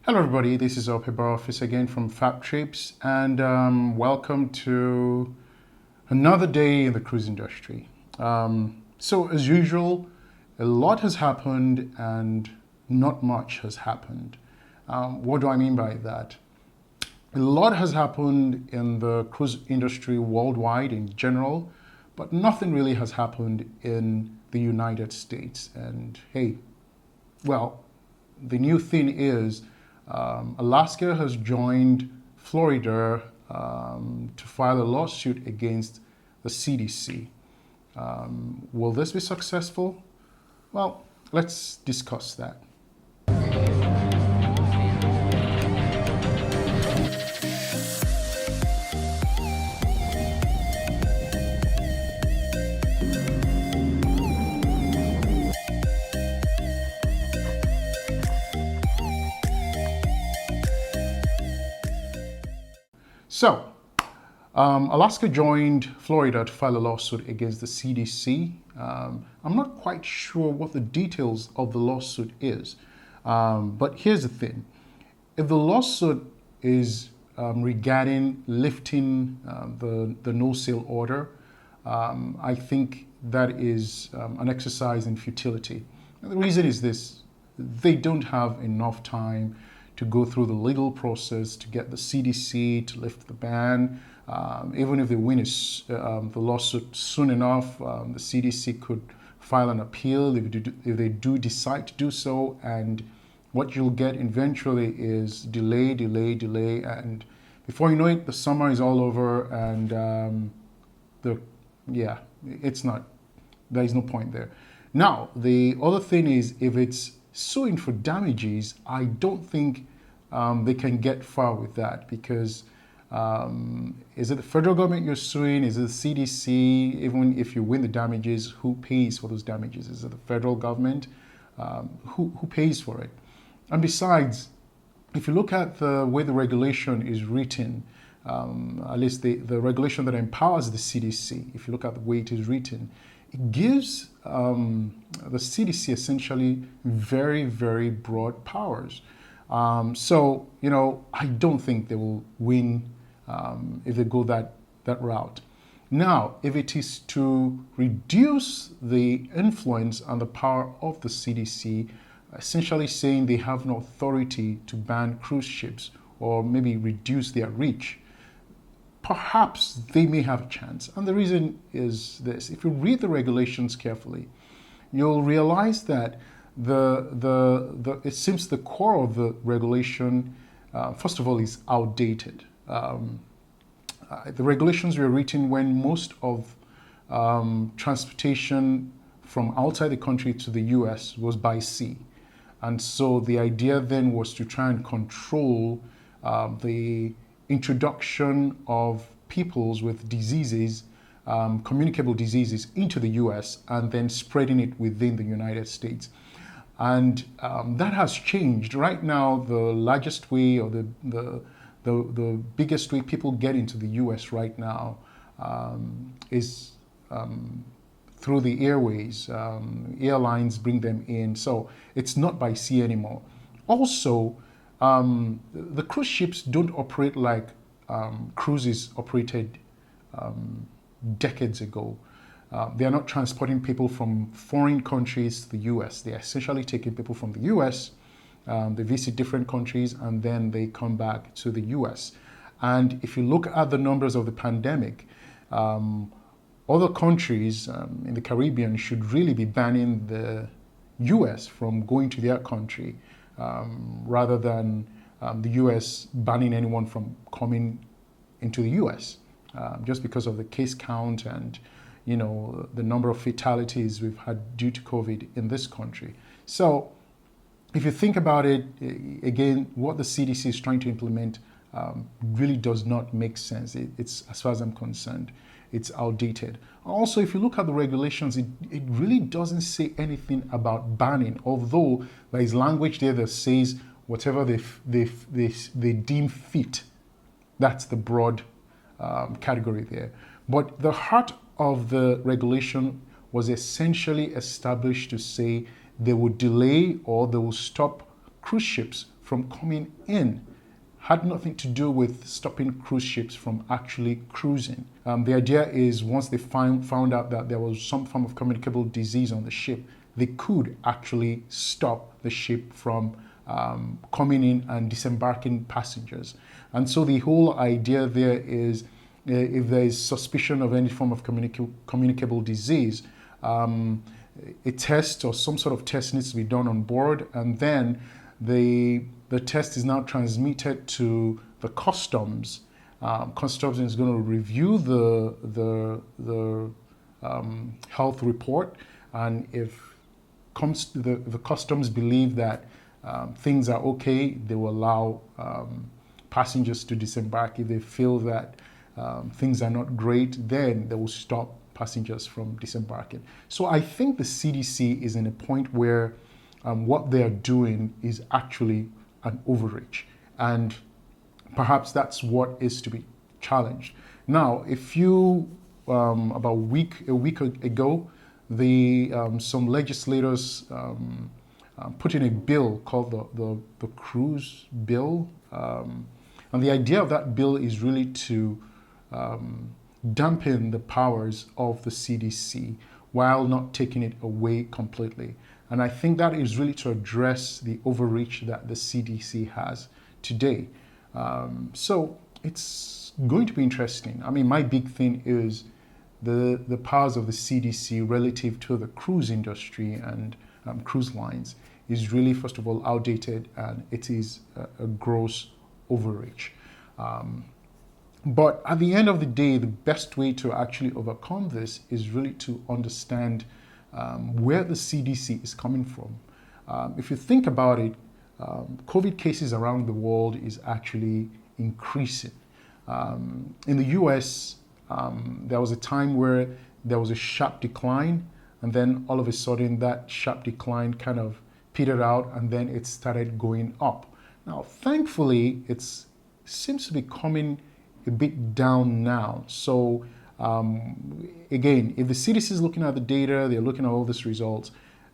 Hello everybody, this is Opeba Office again from Fab Trips, and welcome to another day in the cruise industry. So as usual, a lot has happened and not much has happened. What do I mean by that? A lot has happened in the cruise industry worldwide in general, but nothing really has happened in the United States. And hey, well, the new thing is Alaska has joined Florida to file a lawsuit against the CDC. Will this be successful? Well, let's discuss that. So, Alaska joined Florida to file a lawsuit against the CDC. I'm not quite sure what the details of the lawsuit is, but here's the thing. If the lawsuit is regarding lifting the no-sail order, I think that is an exercise in futility. And the reason is this: they don't have enough time to go through the legal process to get the CDC to lift the ban. Even if they win the lawsuit soon enough, the CDC could file an appeal if they do decide to do so. And what you'll get eventually is delay, and before you know it, the summer is all over, and it's not. There is no point there. Now, the other thing is, if it's suing for damages, I don't think they can get far with that, because is it the federal government you're suing? Is it the CDC? Even if you win the damages, who pays for those damages? Is it the federal government? Who pays for it? And besides, if you look at the way the regulation is written, at least the regulation that empowers the CDC, if you look at the way it is written, it gives the CDC essentially very, very broad powers. So, I don't think they will win if they go that route. Now, if it is to reduce the influence and the power of the CDC, essentially saying they have no authority to ban cruise ships or maybe reduce their reach, perhaps they may have a chance. And the reason is this: if you read the regulations carefully, you'll realize that it seems the core of the regulation, first of all, is outdated. The regulations were written when most of transportation from outside the country to the US was by sea. And so the idea then was to try and control the introduction of peoples with diseases, communicable diseases, into the US and then spreading it within the United States. And that has changed. Right now, the largest way, or the biggest way people get into the US right now is through the airways. Airlines bring them in. So it's not by sea anymore. Also, the cruise ships don't operate like cruises operated decades ago. They are not transporting people from foreign countries to the US. They are essentially taking people from the US, they visit different countries, and then they come back to the US. And if you look at the numbers of the pandemic, other countries in the Caribbean should really be banning the US from going to their country, rather than the US banning anyone from coming into the US, just because of the case count and the number of fatalities we've had due to COVID in this country. So if you think about it, again, what the CDC is trying to implement really does not make sense. It's, as far as I'm concerned, it's outdated. Also, if you look at the regulations, it really doesn't say anything about banning, although there is language there that says whatever they deem fit. That's the broad category there. But the heart of the regulation was essentially established to say they would delay or they will stop cruise ships from coming in had nothing to do with stopping cruise ships from actually cruising. The idea is once they found out that there was some form of communicable disease on the ship, they could actually stop the ship from coming in and disembarking passengers. And so the whole idea there is if there is suspicion of any form of communicable disease, a test or some sort of test needs to be done on board, and then the test is now transmitted to the customs. Customs is going to review the health report, and if the customs believe that things are okay, they will allow passengers to disembark. If they feel that things are not great, then they will stop passengers from disembarking. So I think the CDC is in a point where what they are doing is actually an overreach, and perhaps that's what is to be challenged. Now, if you about a week ago, some legislators put in a bill called the cruise bill, and the idea of that bill is really to dampen the powers of the CDC while not taking it away completely. And I think that is really to address the overreach that the CDC has today. So it's going to be interesting. I mean, my big thing is the powers of the CDC relative to the cruise industry and cruise lines is really, first of all, outdated, and it is a gross overreach. But at the end of the day, the best way to actually overcome this is really to understand where the CDC is coming from. If you think about it, COVID cases around the world is actually increasing. In the US, there was a time where there was a sharp decline, and then all of a sudden that sharp decline kind of petered out, and then it started going up. Now, thankfully, it seems to be coming a bit down now. So again, if the CDC is looking at the data, they're looking at all these results,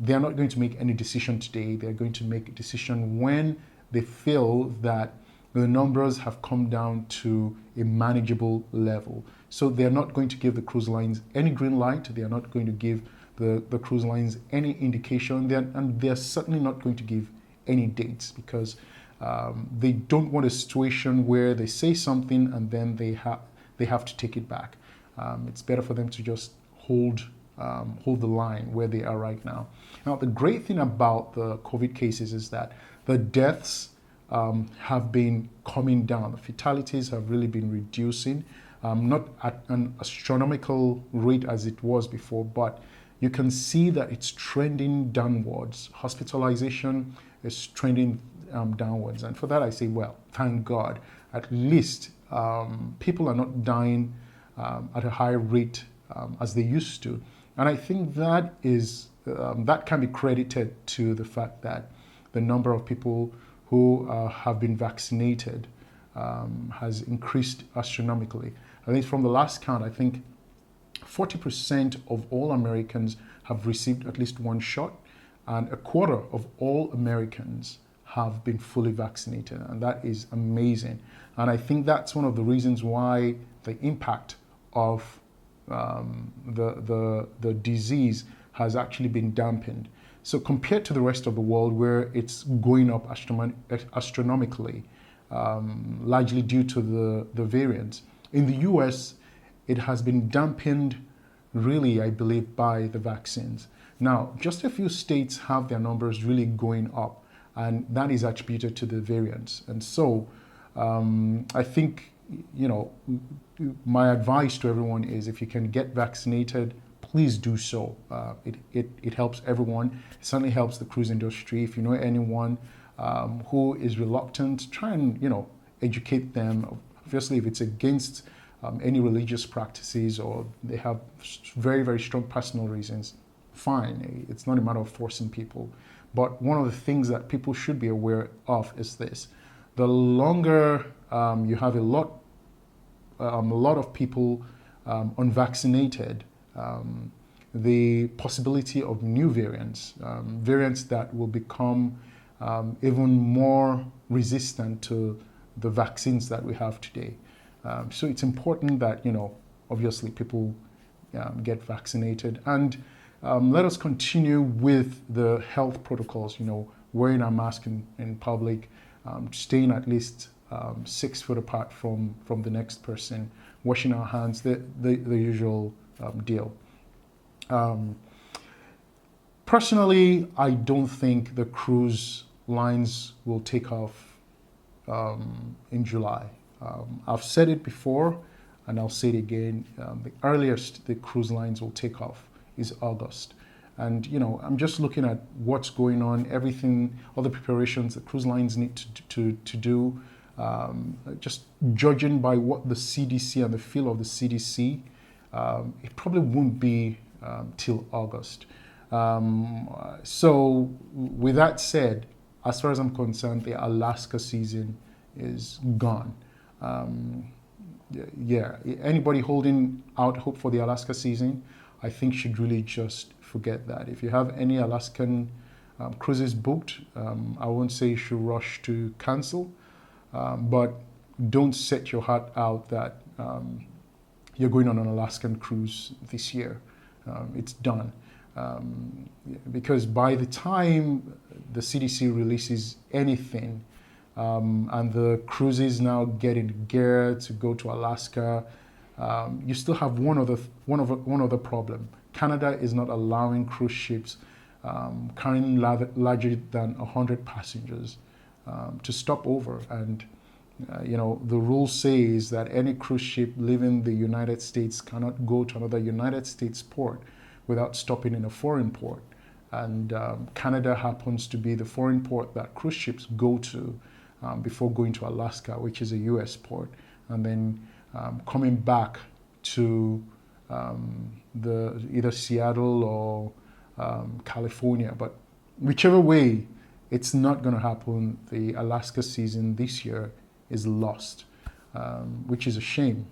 they're not going to make any decision today. They're going to make a decision when they feel that the numbers have come down to a manageable level. So they're not going to give the cruise lines any green light. They are not going to give the cruise lines any indication. And they're certainly not going to give any dates, because they don't want a situation where they say something and then they have to take it back. It's better for them to just hold the line where they are right now. Now, the great thing about the COVID cases is that the deaths have been coming down. The fatalities have really been reducing, not at an astronomical rate as it was before, but you can see that it's trending downwards. Hospitalization is trending downwards. And for that, I say, well, thank God. At least people are not dying at a high rate as they used to. And I think that is that can be credited to the fact that the number of people who have been vaccinated has increased astronomically. I think from the last count, I think 40% of all Americans have received at least one shot, and a quarter of all Americans have been fully vaccinated, and that is amazing. And I think that's one of the reasons why the impact of the disease has actually been dampened. So compared to the rest of the world, where it's going up astronomically, largely due to the variants, in the US, it has been dampened really, I believe, by the vaccines. Now, just a few states have their numbers really going up, and that is attributed to the variants. And so I think, my advice to everyone is, if you can get vaccinated, please do so. It helps everyone. It certainly helps the cruise industry. If you know anyone who is reluctant, try and educate them. Obviously, if it's against any religious practices, or they have very, very strong personal reasons, fine. It's not a matter of forcing people. But one of the things that people should be aware of is this: the longer you have a lot of people unvaccinated, the possibility of new variants, variants that will become even more resistant to the vaccines that we have today. So it's important that, obviously people get vaccinated, and let us continue with the health protocols, wearing our mask in public, staying at least 6 foot apart from the next person, washing our hands, the usual deal. Personally, I don't think the cruise lines will take off in July. I've said it before, and I'll say it again. The earliest the cruise lines will take off is August. And, I'm just looking at what's going on, everything, all the preparations the cruise lines need to do. Just judging by what the CDC and the feel of the CDC, it probably won't be till August. So with that said, as far as I'm concerned, the Alaska season is gone. Anybody holding out hope for the Alaska season, I think should really just forget that. If you have any Alaskan cruises booked, I won't say you should rush to cancel, but don't set your heart out that you're going on an Alaskan cruise this year. It's done. Because by the time the CDC releases anything, and the cruises now get into gear to go to Alaska, you still have one other problem. Canada is not allowing cruise ships carrying larger than 100 passengers to stop over. And the rule says that any cruise ship leaving the United States cannot go to another United States port without stopping in a foreign port. And Canada happens to be the foreign port that cruise ships go to before going to Alaska, which is a US port, and then coming back to either Seattle or California. But whichever way, it's not going to happen. The Alaska season this year is lost, which is a shame.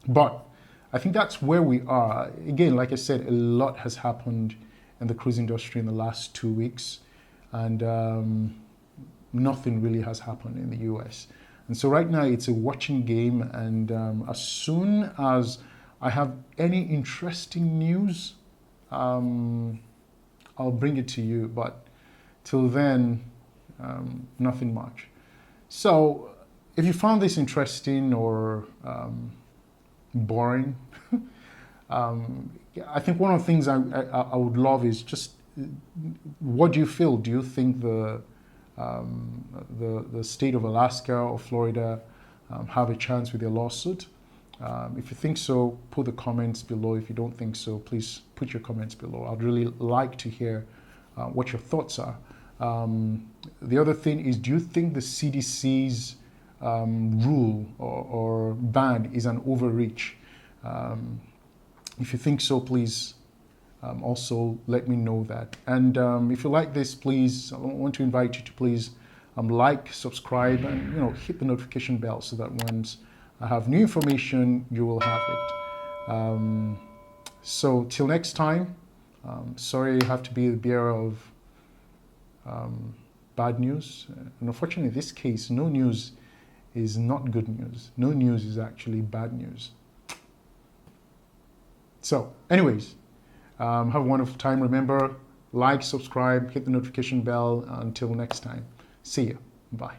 But I think that's where we are. Again, like I said, a lot has happened in the cruise industry in the last 2 weeks, and nothing really has happened in the US. And so right now it's a watching game, and as soon as I have any interesting news, I'll bring it to you. But till then, nothing much. So if you found this interesting or boring, I think one of the things I would love is just, what do you feel? Do you think the state of Alaska or Florida have a chance with their lawsuit? If you think so, put the comments below. If you don't think so, please put your comments below. I'd really like to hear what your thoughts are. The other thing is, do you think the CDC's rule or ban is an overreach? If you think so, please also let me know that. And if you like this, please, I want to invite you to please like, subscribe, and hit the notification bell so that once I have new information, you will have it. So till next time, sorry I have to be the bearer of bad news. And unfortunately, in this case, no news is not good news. No news is actually bad news. So anyways, have a wonderful time. Remember, like, subscribe, hit the notification bell. Until next time, see you. Bye.